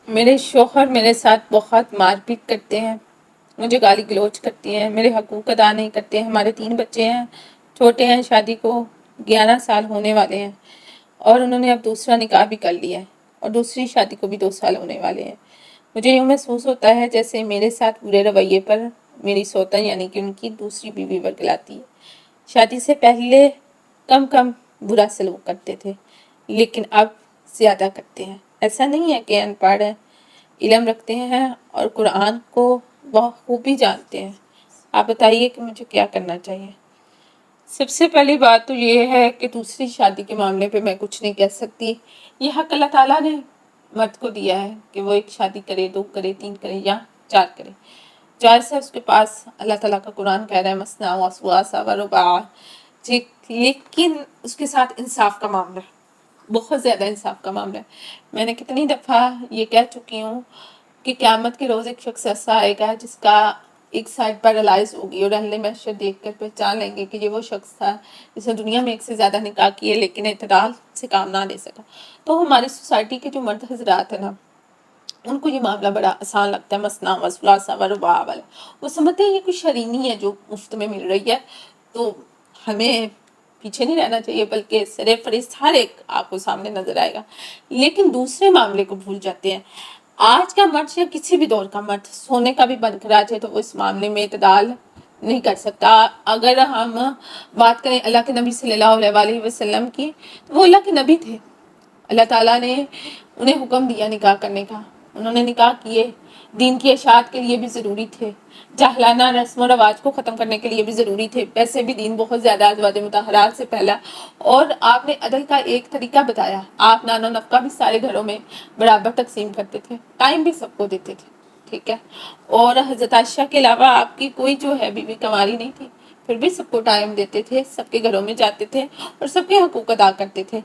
میرے شوہر میرے ساتھ بہت مار پیٹ کرتے ہیں، مجھے گالی گلوچ کرتی ہیں، میرے حقوق ادا نہیں کرتے ہیں۔ ہمارے 3 بچے ہیں، چھوٹے ہیں، شادی کو 11 سال ہونے والے ہیں، اور انہوں نے اب دوسرا نکاح بھی کر لیا ہے اور دوسری شادی کو بھی 2 سال ہونے والے ہیں۔ مجھے یوں محسوس ہوتا ہے جیسے میرے ساتھ برے رویے پر میری سوتن یعنی کہ ان کی دوسری بیوی ورگلاتی ہے۔ شادی سے پہلے کم برا سلوک کرتے تھے، لیکن اب زیادہ کرتے ہیں۔ ایسا نہیں ہے کہ ان پڑھ ہیں، علم رکھتے ہیں اور قرآن کو بخوبی جانتے ہیں۔ آپ بتائیے کہ مجھے کیا کرنا چاہیے؟ سب سے پہلی بات تو یہ ہے کہ دوسری شادی کے معاملے پہ میں کچھ نہیں کہہ سکتی۔ یہ حق اللہ تعالیٰ نے مرد کو دیا ہے کہ وہ 1 شادی کرے، 2 کرے، 3 کرے یا 4 کرے۔ جائز ہے اس کے پاس، اللہ تعالیٰ کا قرآن کہہ رہا ہے مثنیٰ و ثلاث و رباع، لیکن اس کے ساتھ انصاف کا معاملہ ہے، بہت زیادہ انصاف کا معاملہ ہے۔ میں نے کتنی دفعہ یہ کہہ چکی ہوں کہ قیامت کے روز ایک شخص ایسا آئے گا جس کا ایک سائڈ پیرالائز ہوگی اور اہل محشر دیکھ کر پہچان لیں گے کہ یہ وہ شخص تھا جس نے دنیا میں 1 سے زیادہ نکاح کیے لیکن اعتدال سے کام نہ لے سکا۔ تو ہماری سوسائٹی کے جو مرد حضرات ہیں نا، ان کو یہ معاملہ بڑا آسان لگتا ہے، مثنیٰ و ثلاث و رباع والا۔ وہ سمجھتے ہیں یہ کوئی شرینی ہے جو مفت میں مل رہی ہے، تو ہمیں پیچھے نہیں رہنا چاہیے، بلکہ سر فہرست ہر ایک آپ کو سامنے نظر آئے گا۔ لیکن دوسرے معاملے کو بھول جاتے ہیں۔ آج کا مرد یا کسی بھی دور کا مرد سونے کا بھی بند کرا جائے تو وہ اس معاملے میں اعتدال نہیں کر سکتا۔ اگر ہم بات کریں اللہ کے نبی صلی اللہ علیہ وآلہ وسلم کی، تو وہ اللہ کے نبی تھے، اللہ تعالیٰ نے انہیں حکم دیا نکاح کرنے کا، انہوں نے نکاح کیے، دین کی اشاعت کے لیے بھی ضروری تھے، جاہلانہ رسم و رواج کو ختم کرنے کے لیے بھی ضروری تھے۔ ویسے بھی دین بہت زیادہ ازواج مطہرات سے پھیلا، اور آپ نے عدل کا ایک طریقہ بتایا۔ آپ نان و نفقہ بھی سارے گھروں میں برابر تقسیم کرتے تھے، ٹائم بھی سب کو دیتے تھے، ٹھیک ہے۔ اور حضرت عائشہ کے علاوہ آپ کی کوئی جو ہے بیوی کنواری نہیں تھی، پھر بھی سب کو ٹائم دیتے تھے، سب کے گھروں میں جاتے تھے اور سب کے حقوق ادا کرتے تھے۔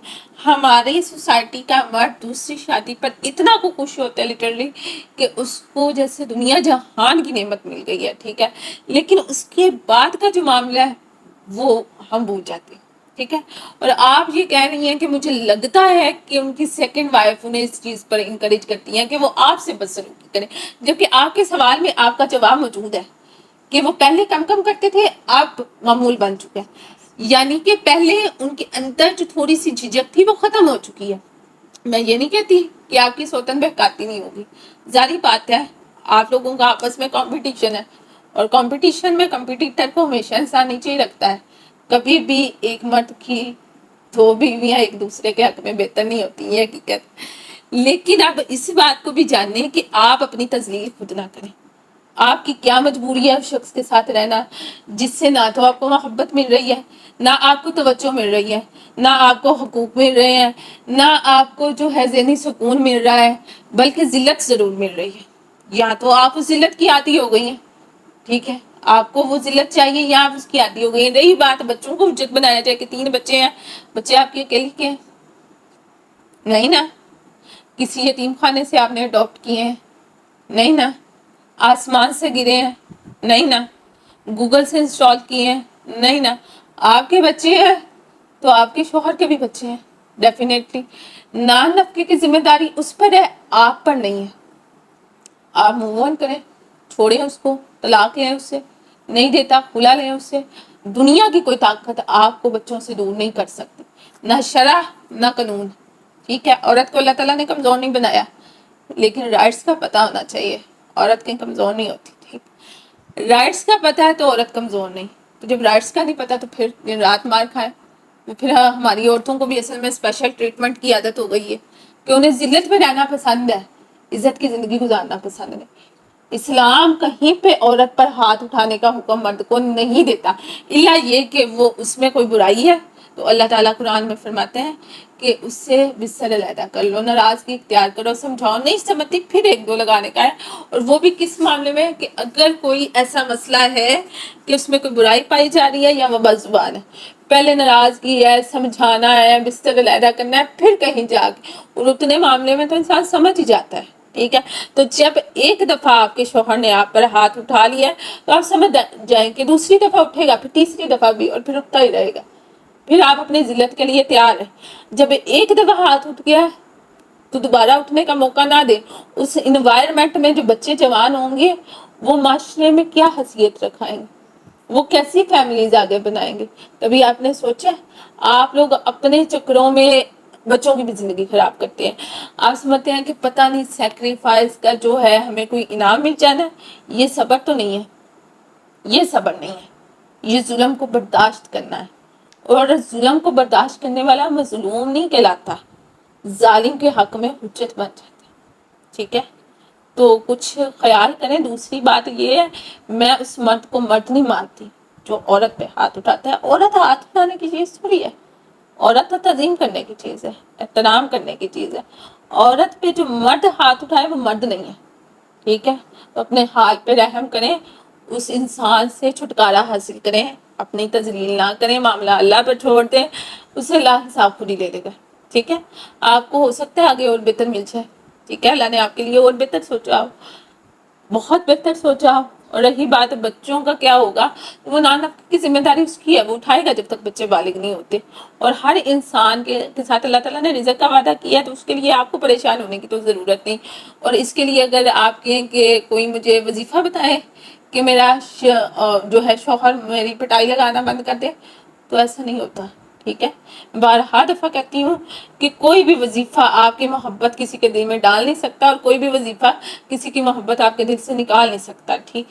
ہماری سوسائٹی کا مرد دوسری شادی پر اتنا کو خوش ہوتا ہے لٹرلی کہ اس کو جیسے دنیا جہان کی نعمت مل گئی ہے، ٹھیک ہے، لیکن اس کے بعد کا جو معاملہ ہے وہ ہم بھول جاتے ہیں، ٹھیک ہے۔ اور آپ یہ کہہ رہی ہیں کہ مجھے لگتا ہے کہ ان کی سیکنڈ وائف انہیں اس چیز پر انکریج کرتی ہیں کہ وہ آپ سے بدسلوکی کریں، جبکہ آپ کے سوال میں آپ کا جواب موجود ہے کہ وہ پہلے کم کرتے تھے، اب معمول بن چکے ہیں، یعنی کہ پہلے ان کے اندر جو تھوڑی سی جھجک تھی وہ ختم ہو چکی ہے۔ میں یہ نہیں کہتی کہ آپ کی سوتن بہکاتی نہیں ہوگی، ظاہری بات ہے آپ لوگوں کا آپس میں کمپٹیشن ہے، اور کمپٹیشن میں کمپٹیٹر کو ہمیشہ انسان نیچے ہی رکھتا ہے۔ کبھی بھی ایک مرد کی 2 بیویاں ایک دوسرے کے حق میں بہتر نہیں ہوتی، یہ حقیقت۔ لیکن آپ اس بات کو بھی جانیں کہ آپ اپنی تذلیل خود نہ کریں۔ آپ کی کیا مجبوری ہے اس شخص کے ساتھ رہنا جس سے نہ تو آپ کو محبت مل رہی ہے، نہ آپ کو توجہ مل رہی ہے، نہ آپ کو حقوق مل رہے ہیں، نہ آپ کو جو ہے ذہنی سکون مل رہا ہے، بلکہ ذلت ضرور مل رہی ہے۔ یا تو آپ اس ذلت کی عادی ہو گئی ہیں، ٹھیک ہے، آپ کو وہ ذلت چاہیے یا آپ اس کی عادی ہو گئی ہیں۔ رہی بات بچوں کو حجت بنایا جائے کہ 3 بچے ہیں، بچے آپ کے اکیلے کے ہیں، نہیں نا، کسی یتیم خانے سے آپ نے اڈاپٹ کیے ہیں، نہیں نا، آسمان سے گرے ہیں، نہیں نا، گوگل سے انسٹال کیے ہیں، نہیں نا، آپ کے بچے ہیں تو آپ کے شوہر کے بھی بچے ہیں، ڈیفینیٹلی نان نفقے کی ذمہ داری اس پر ہے، آپ پر نہیں ہے۔ آپ موو آن کریں، چھوڑیں اس کو، طلاق لیں اس سے، نہیں دیتا کھلا لیں اس سے۔ دنیا کی کوئی طاقت آپ کو بچوں سے دور نہیں کر سکتی، نہ شرع نہ قانون، ٹھیک ہے۔ عورت کو اللہ تعالیٰ نے کمزور نہیں بنایا، لیکن رائٹس کا پتہ ہونا چاہیے، عورت کہیں کمزور نہیں ہوتی، ٹھیک۔ رائٹس کا پتہ ہے تو عورت کمزور نہیں، تو جب رائٹس کا نہیں پتہ تو پھر دن رات مار کھائے۔ تو پھر ہماری عورتوں کو بھی اصل میں اسپیشل ٹریٹمنٹ کی عادت ہو گئی ہے کہ انہیں ذلت میں رہنا پسند ہے، عزت کی زندگی گزارنا پسند ہے۔ اسلام کہیں پہ عورت پر ہاتھ اٹھانے کا حکم مرد کو نہیں دیتا، الا یہ کہ وہ اس میں کوئی برائی ہے تو اللہ تعالیٰ قرآن میں فرماتے ہیں کہ اس سے بستر علیحدہ کر لو، ناراضگی اختیار کرو، سمجھاؤ، نہیں سمجھتی پھر 1-2 لگانے کا ہے۔ اور وہ بھی کس معاملے میں کہ اگر کوئی ایسا مسئلہ ہے کہ اس میں کوئی برائی پائی جا رہی ہے یا وہ بدزبان ہے، پہلے ناراضگی ہے، سمجھانا ہے، بستر علیحدہ کرنا ہے، پھر کہیں جا کے، اور اتنے معاملے میں تو انسان سمجھ ہی جاتا ہے، ٹھیک ہے۔ تو جب ایک دفعہ آپ کے شوہر نے آپ پر ہاتھ اٹھا لیا ہے تو آپ سمجھ جائیں کہ دوسری دفعہ اٹھے گا، پھر تیسری دفعہ بھی، اور پھر اٹھتا ہی رہے گا، پھر آپ اپنی ذلت کے لیے تیار ہیں۔ جب ایک دفعہ ہاتھ اٹھ گیا تو دوبارہ اٹھنے کا موقع نہ دے. اس انوائرمنٹ میں جو بچے جوان ہوں گے وہ معاشرے میں کیا حیثیت رکھائیں گے, وہ کیسی فیملیز آگے بنائیں گے. کبھی آپ نے سوچا؟ آپ لوگ اپنے چکروں میں بچوں کی بھی زندگی خراب کرتے ہیں. آپ سمجھتے ہیں کہ پتہ نہیں سیکریفائس کا جو ہے ہمیں کوئی انعام مل جانا ہے. یہ صبر تو نہیں ہے, یہ صبر نہیں ہے, یہ ظلم کو برداشت کرنا ہے. اور ظلم کو برداشت کرنے والا مظلوم نہیں کہلاتا, ظالم کے حق میں حجت بن جاتا ہے. ٹھیک ہے, تو کچھ خیال کریں. دوسری بات یہ ہے, میں اس مرد کو مرد نہیں مانتی جو عورت پہ ہاتھ اٹھاتا ہے. عورت ہاتھ اٹھانے کی چیز تھوڑی ہے, عورت تو تعظیم کرنے کی چیز ہے, احترام کرنے کی چیز ہے. عورت پہ جو مرد ہاتھ اٹھائے وہ مرد نہیں ہے. ٹھیک ہے, تو اپنے حال پہ رحم کریں, اس انسان سے چھٹکارا حاصل کریں, اپنی تذلیل نہ کریں, معاملہ اللہ پر چھوڑ دیں, اسے اللہ حساب خود ہی لے لے گا. ٹھیک ہے, آپ کو ہو سکتا ہے آگے اور بہتر مل جائے. ٹھیک ہے, اللہ نے آپ کے لیے اور بہتر سوچا ہو, بہت بہتر سوچا ہو. اور رہی بات بچوں کا کیا ہوگا, وہ نانا کی ذمہ داری اس کی ہے, وہ اٹھائے گا جب تک بچے بالغ نہیں ہوتے. اور ہر انسان کے ساتھ اللہ تعالیٰ نے رزق کا وعدہ کیا ہے, تو اس کے لیے آپ کو پریشان ہونے کی تو ضرورت نہیں. اور اس کے لیے اگر آپ کہیں کہ کوئی مجھے وظیفہ بتائے کہ میرا جو ہے شوہر میری پٹائی لگانا بند کر دے, تو ایسا نہیں ہوتا. ٹھیک ہے, بارہا دفعہ کہتی ہوں کہ کوئی بھی وظیفہ آپ کی محبت کسی کے دل میں ڈال نہیں سکتا, اور کوئی بھی وظیفہ کسی کی محبت آپ کے دل سے نکال نہیں سکتا. ٹھیک,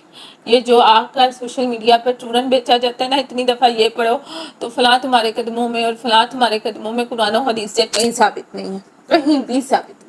یہ جو آ کر سوشل میڈیا پر چورن بیچا جاتا ہے نا, اتنی دفعہ یہ پڑھو تو فلاں تمہارے قدموں میں اور فلاں تمہارے قدموں میں, قرآن و حدیث سے کہیں ثابت نہیں ہے, کہیں بھی ثابت